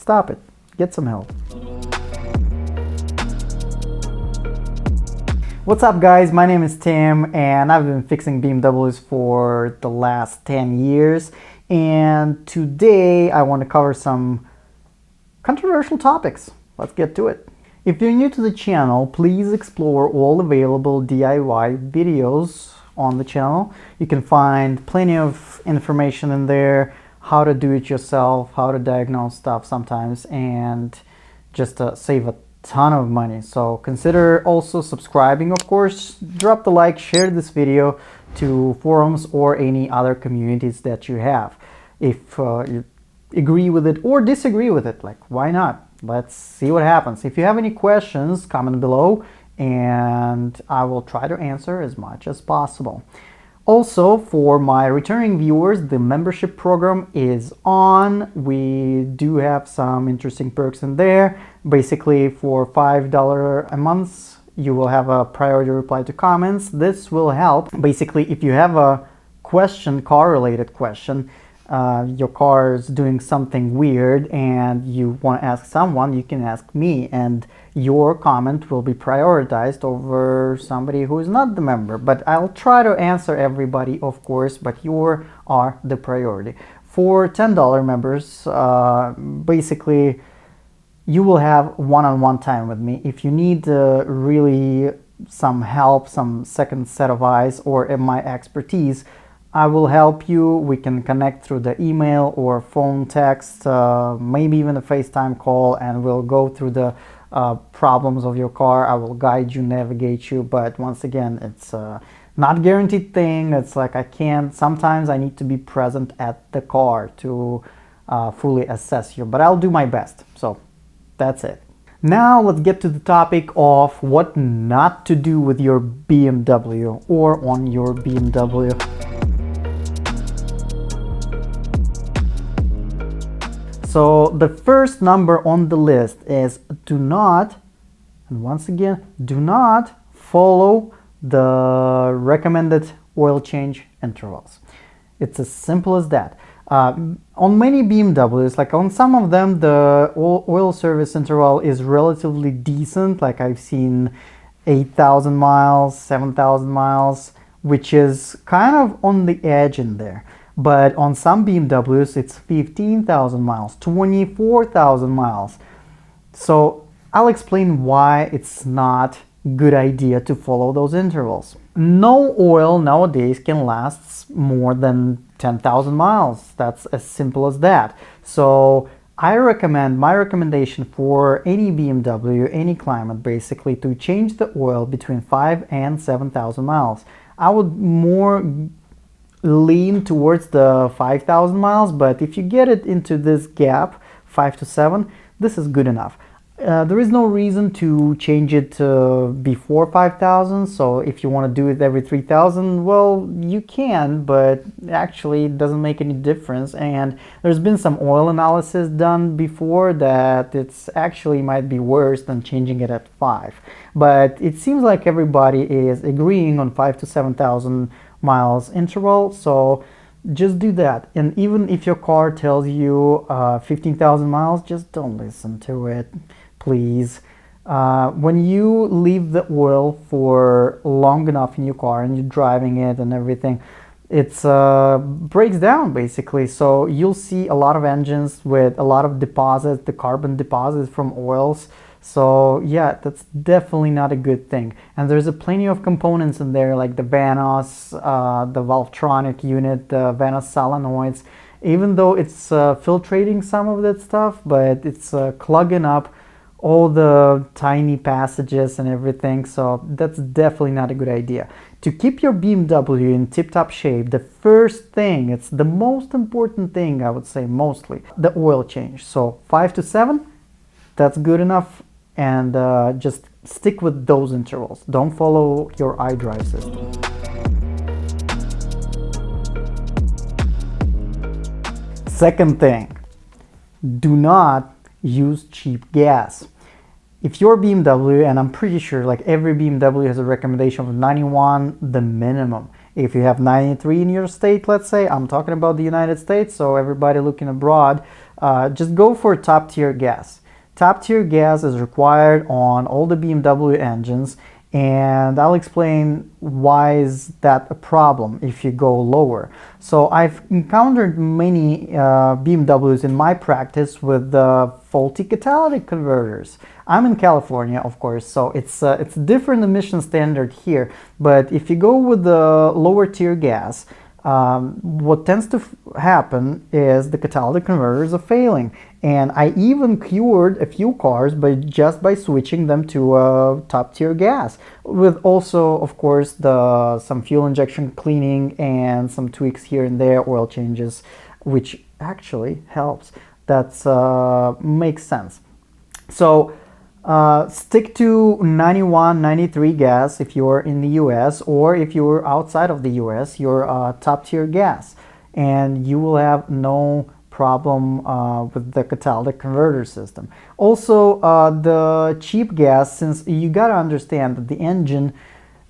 stop it. Get some help. What's up guys, my name is Tim and I've been fixing BMWs for the last 10 years, and today I want to cover some controversial topics. Let's get to it. If you're new to the channel, please explore all available DIY videos on the channel. You can find plenty of information in there, how to do it yourself, how to diagnose stuff sometimes, and just save a ton of money. So consider also subscribing, of course. Drop the like, share this video to forums or any other communities that you have. If you agree with it or disagree with it, like, why not? Let's see what happens. If you have any questions, comment below and I will try to answer as much as possible. Also, for my returning viewers, the membership program is on. We do have some interesting perks in there. Basically, for $5 a month, you will have a priority reply to comments. This will help. Basically, if you have a question, car-related question, your car is doing something weird and you want to ask someone, you can ask me, and your comment will be prioritized over somebody who is not the member. But I'll try to answer everybody, of course, but you are the priority. For $10 members, basically you will have one-on-one time with me. If you need really some help, some second set of eyes, or my expertise, I will help you. We can connect through the email or phone, text, maybe even a FaceTime call, and we'll go through the problems of your car. I will guide you, navigate you, but once again, it's not guaranteed thing. It's like sometimes I need to be present at the car to fully assess you, but I'll do my best. So that's it. Now let's get to the topic of what not to do with your BMW or on your BMW. So the first number on the list is do not, and once again, do not follow the recommended oil change intervals. It's as simple as that. On many BMWs, like on some of them, the oil service interval is relatively decent. Like I've seen 8,000 miles, 7,000 miles, which is kind of on the edge in there. But on some BMWs, it's 15,000 miles, 24,000 miles. So I'll explain why it's not a good idea to follow those intervals. No oil nowadays can last more than 10,000 miles. That's as simple as that. So my recommendation for any BMW, any climate, basically, to change the oil between 5 and 7,000 miles. I would more lean towards the 5,000 miles, but if you get it into this gap, 5 to 7, this is good enough. There is no reason to change it before 5,000, so if you want to do it every 3,000, well, you can, but actually it doesn't make any difference. And there's been some oil analysis done before that it's actually might be worse than changing it at 5. But it seems like everybody is agreeing on 5 to 7,000 miles interval, so just do that. And even if your car tells you 15,000 miles, just don't listen to it, please. When you leave the oil for long enough in your car and you're driving it and everything, it's breaks down basically. So you'll see a lot of engines with a lot of deposits, the carbon deposits from oils. So yeah, that's definitely not a good thing. And there's plenty of components in there, like the Vanos, the Valvetronic unit, the Vanos solenoids. Even though it's filtrating some of that stuff, but it's clogging up all the tiny passages and everything. So that's definitely not a good idea. To keep your BMW in tip-top shape, the first thing, it's the most important thing, I would say, mostly, the oil change. So 5 to 7, that's good enough. And just stick with those intervals. Don't follow your iDrive system. Second thing, do not use cheap gas. If your BMW, and I'm pretty sure like every BMW has a recommendation of 91, the minimum. If you have 93 in your state, let's say, I'm talking about the United States, so everybody looking abroad, just go for top tier gas. Top tier gas is required on all the BMW engines, and I'll explain why is that a problem if you go lower. So I've encountered many BMWs in my practice with faulty catalytic converters. I'm in California, of course, so it's a different emission standard here. But if you go with the lower tier gas, what tends to happen is the catalytic converters are failing, and I even cured a few cars just by switching them to top tier gas, with also, of course, some fuel injection cleaning and some tweaks here and there, oil changes, which actually helps. That's makes sense. So stick to 91, 93 gas if you're in the US, or if you're outside of the US, you're top tier gas, and you will have no problem with the catalytic converter system. Also, the cheap gas, since you gotta understand that the engine,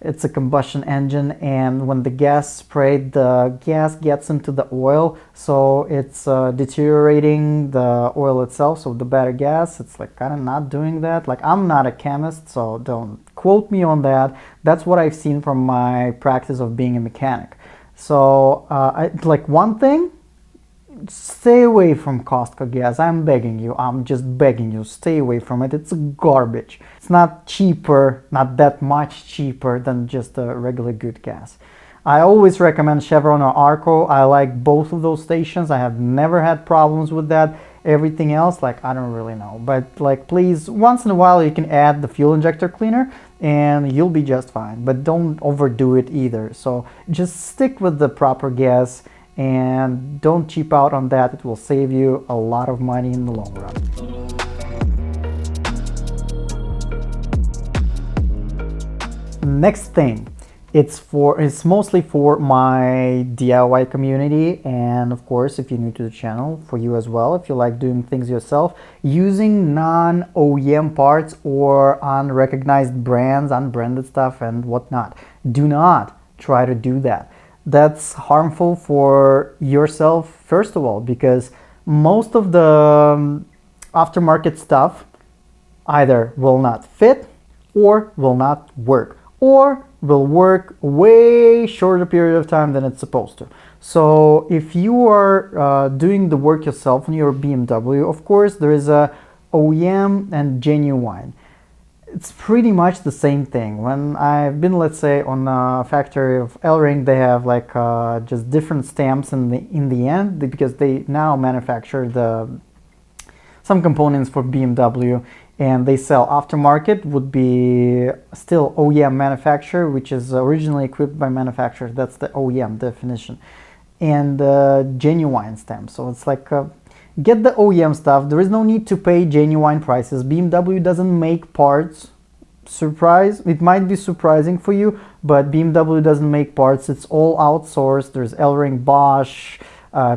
it's a combustion engine, and when the gas sprayed, the gas gets into the oil, so it's deteriorating the oil itself. So the better gas, it's like kind of not doing that. Like, I'm not a chemist, so don't quote me on that. That's what I've seen from my practice of being a mechanic. So like one thing, stay away from Costco gas. I'm begging you. I'm just begging you. Stay away from it. It's garbage. It's not cheaper, not that much cheaper than just a regular good gas. I always recommend Chevron or Arco. I like both of those stations. I have never had problems with that. Everything else, like, I don't really know. But like, please, once in a while you can add the fuel injector cleaner and you'll be just fine. But don't overdo it either. So just stick with the proper gas and don't cheap out on that. It will save you a lot of money in the long run. Next thing, it's mostly for my DIY community, and of course, if you're new to the channel, for you as well, if you like doing things yourself, using non-OEM parts or unrecognized brands, unbranded stuff and whatnot. Do not try to do that. That's harmful for yourself, first of all, because most of the aftermarket stuff either will not fit or will not work, or will work way shorter period of time than it's supposed to. So if you are doing the work yourself on your BMW, of course there is a OEM and genuine. It's pretty much the same thing. When I've been, let's say, on a factory of L-Ring, they have like just different stamps in the end, because they now manufacture some components for BMW, and they sell aftermarket, would be still OEM manufacturer, which is originally equipped by manufacturer. That's the OEM definition, and genuine stamp. So it's like get the OEM stuff. There is no need to pay genuine prices. BMW doesn't make parts. Surprise, it might be surprising for you, but BMW doesn't make parts. It's all outsourced. There's L-Ring, Bosch,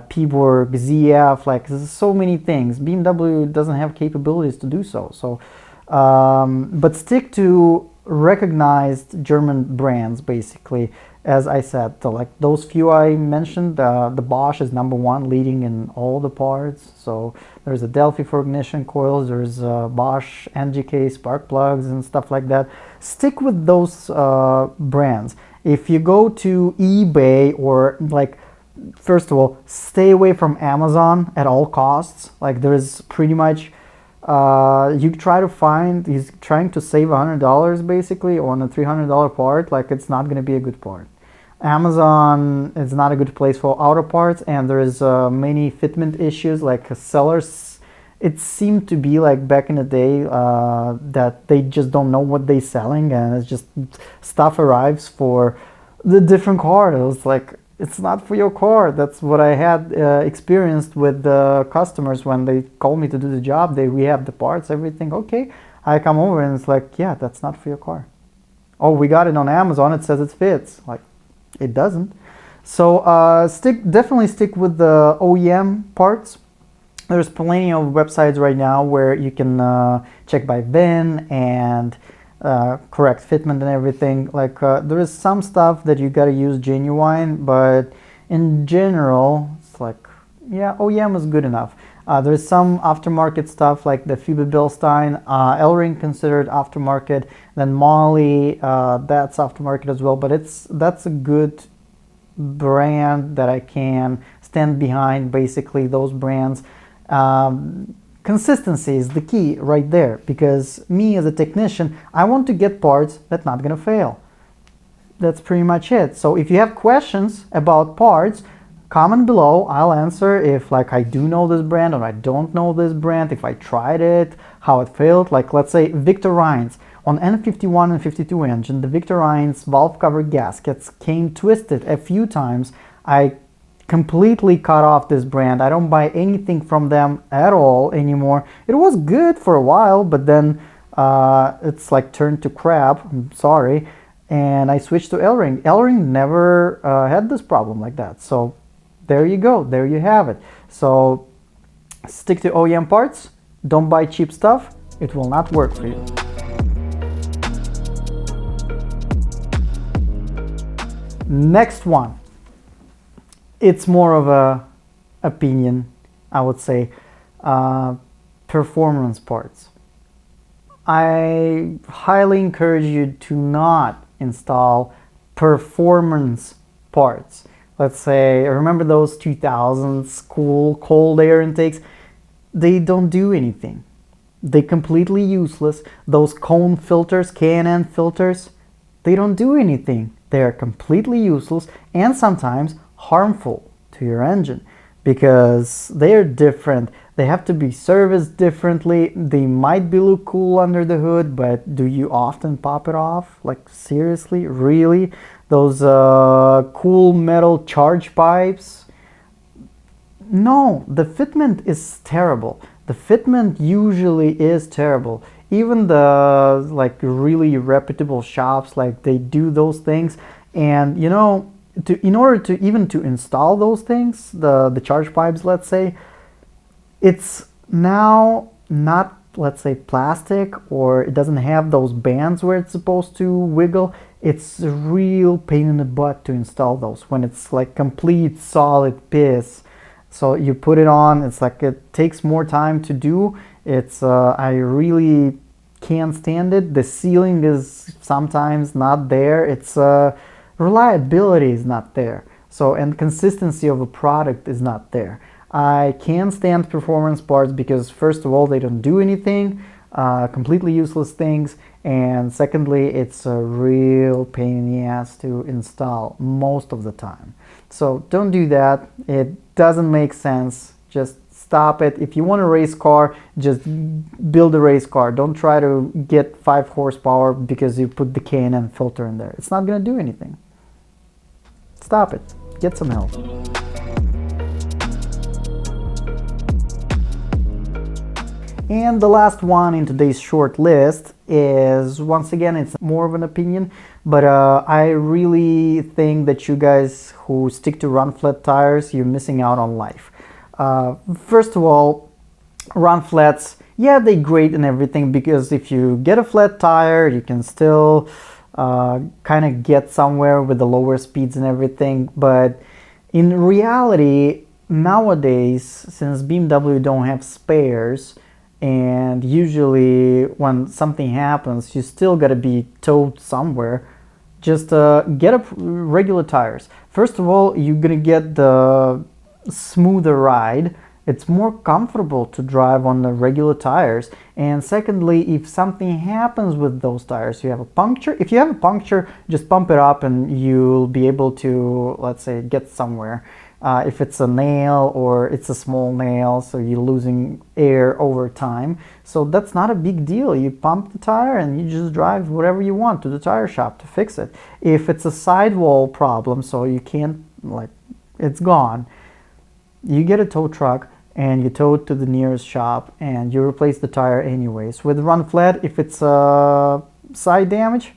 P-Borg, ZF, like there's so many things. BMW doesn't have capabilities to do so. So, but stick to recognized German brands, basically. As I said, like those few I mentioned, the Bosch is #1, leading in all the parts. So there's a Delphi for ignition coils, there's Bosch NGK spark plugs and stuff like that. Stick with those brands. If you go to eBay, or like, first of all, stay away from Amazon at all costs. Like, there is pretty much you try to find, he's trying to save $100 basically on a $300 part. Like, it's not going to be a good part. Amazon is not a good place for auto parts, and there is many fitment issues. Like, sellers, it seemed to be like back in the day that they just don't know what they're selling, and it's just stuff arrives for the different car. It was like, it's not for your car. That's what I had experienced with the customers when they call me to do the job. We have the parts, everything. Okay, I come over and it's like, yeah, that's not for your car. Oh, we got it on Amazon. It says it fits. Like, it doesn't. So definitely stick with the OEM parts. There's plenty of websites right now where you can check by VIN and correct fitment and everything. Like there is some stuff that you gotta use genuine, but in general, it's like, yeah, OEM is good enough. There's some aftermarket stuff like the Phoebe Bilstein, L-Ring considered aftermarket, then Molly, that's aftermarket as well, but that's a good brand that I can stand behind, basically those brands. Consistency is the key right there, because me as a technician, I want to get parts that not gonna fail. That's pretty much it. So if you have questions about parts, comment below. I'll answer if like I do know this brand or I don't know this brand, if I tried it, how it failed. Like let's say Victor Reinz on N51 and 52 engine, the Victor Reinz valve cover gaskets came twisted a few times. I completely cut off this brand. I don't buy anything from them at all anymore. It was good for a while, but then it's like turned to crap. I'm sorry. And I switched to L-Ring. L-Ring never had this problem like that. So there you go. There you have it. So stick to OEM parts. Don't buy cheap stuff. It will not work for you. Next one. It's more of a opinion, I would say. Performance parts. I highly encourage you to not install performance parts. Let's say, remember those 2000s cool cold air intakes? They don't do anything. They're completely useless. Those cone filters, K&N filters, they don't do anything. They are completely useless and sometimes harmful to your engine because they're different. They have to be serviced differently. They might be look cool under the hood, but do you often pop it off? Like seriously, really? Those cool metal charge pipes? No, the fitment is terrible. The fitment usually is terrible. Even the like really reputable shops, like they do those things, and you know, in order to even to install those things, the charge pipes, let's say, it's now not, let's say, plastic, or it doesn't have those bands where it's supposed to wiggle. It's a real pain in the butt to install those when it's like complete solid piss. So you put it on, it's like it takes more time to do. It's I really can't stand it. The sealing is sometimes not there. It's reliability is not there. So, and consistency of a product is not there. I can't stand performance parts because first of all, they don't do anything, completely useless things, and secondly, it's a real pain in the ass to install most of the time. So don't do that. It doesn't make sense. Just stop it. If you want a race car, just build a race car. Don't try to get 5 horsepower because you put the K&N filter in there. It's not going to do anything. Stop it. Get some help. And the last one in today's short list is, once again, it's more of an opinion, but I really think that you guys who stick to run flat tires, you're missing out on life. First of all, run flats, yeah, they're great and everything, because if you get a flat tire, you can still kind of get somewhere with the lower speeds and everything. But in reality, nowadays, since BMW don't have spares, and usually when something happens, you still gotta be towed somewhere, just get up regular tires. First of all, you're gonna get the smoother ride. It's more comfortable to drive on the regular tires. And secondly, if something happens with those tires, you have a puncture. If you have a puncture, just pump it up and you'll be able to, let's say, get somewhere. If it's a nail or it's a small nail, so you're losing air over time. So that's not a big deal. You pump the tire and you just drive wherever you want to the tire shop to fix it. If it's a sidewall problem, so you can't, like, it's gone, you get a tow truck and you tow it to the nearest shop and you replace the tire anyways. With run flat, if it's side damage,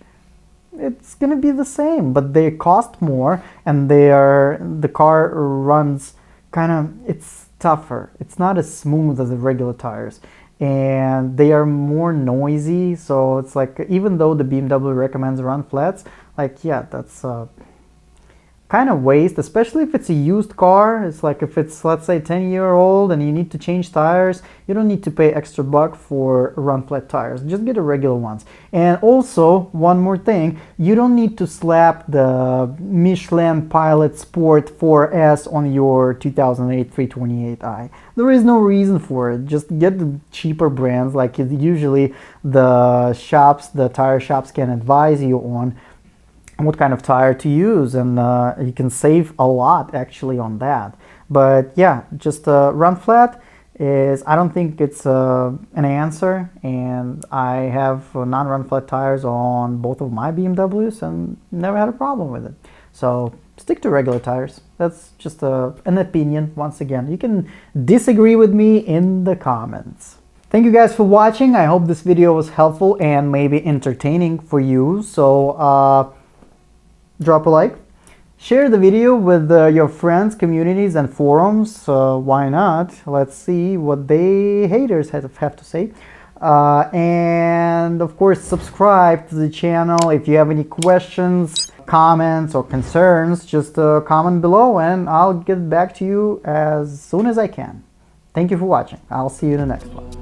it's gonna be the same, but they cost more and the car runs kind of, it's tougher. It's not as smooth as the regular tires. and they are more noisy. So it's like, even though the BMW recommends run flats, like, yeah, that's kind of waste, especially if it's a used car. It's like, if it's, let's say, 10-year-old and you need to change tires, you don't need to pay extra buck for run flat tires. Just get a regular ones. And also, one more thing, you don't need to slap the Michelin Pilot Sport 4S on your 2008 328i. There is no reason for it. Just get the cheaper brands, like usually the shops, the tire shops can advise you on what kind of tire to use, and you can save a lot actually on that. But yeah, just run flat is, I don't think it's an answer, and I have non-run flat tires on both of my BMWs and never had a problem with it. So stick to regular tires. That's just an opinion. Once again, you can disagree with me in the comments. Thank you guys for watching. I hope this video was helpful and maybe entertaining for you. So drop a like, share the video with your friends, communities, and forums. Why not? Let's see what they haters have to say. And of course, subscribe to the channel. If you have any questions, comments, or concerns, just comment below and I'll get back to you as soon as I can. Thank you for watching. I'll see you in the next one.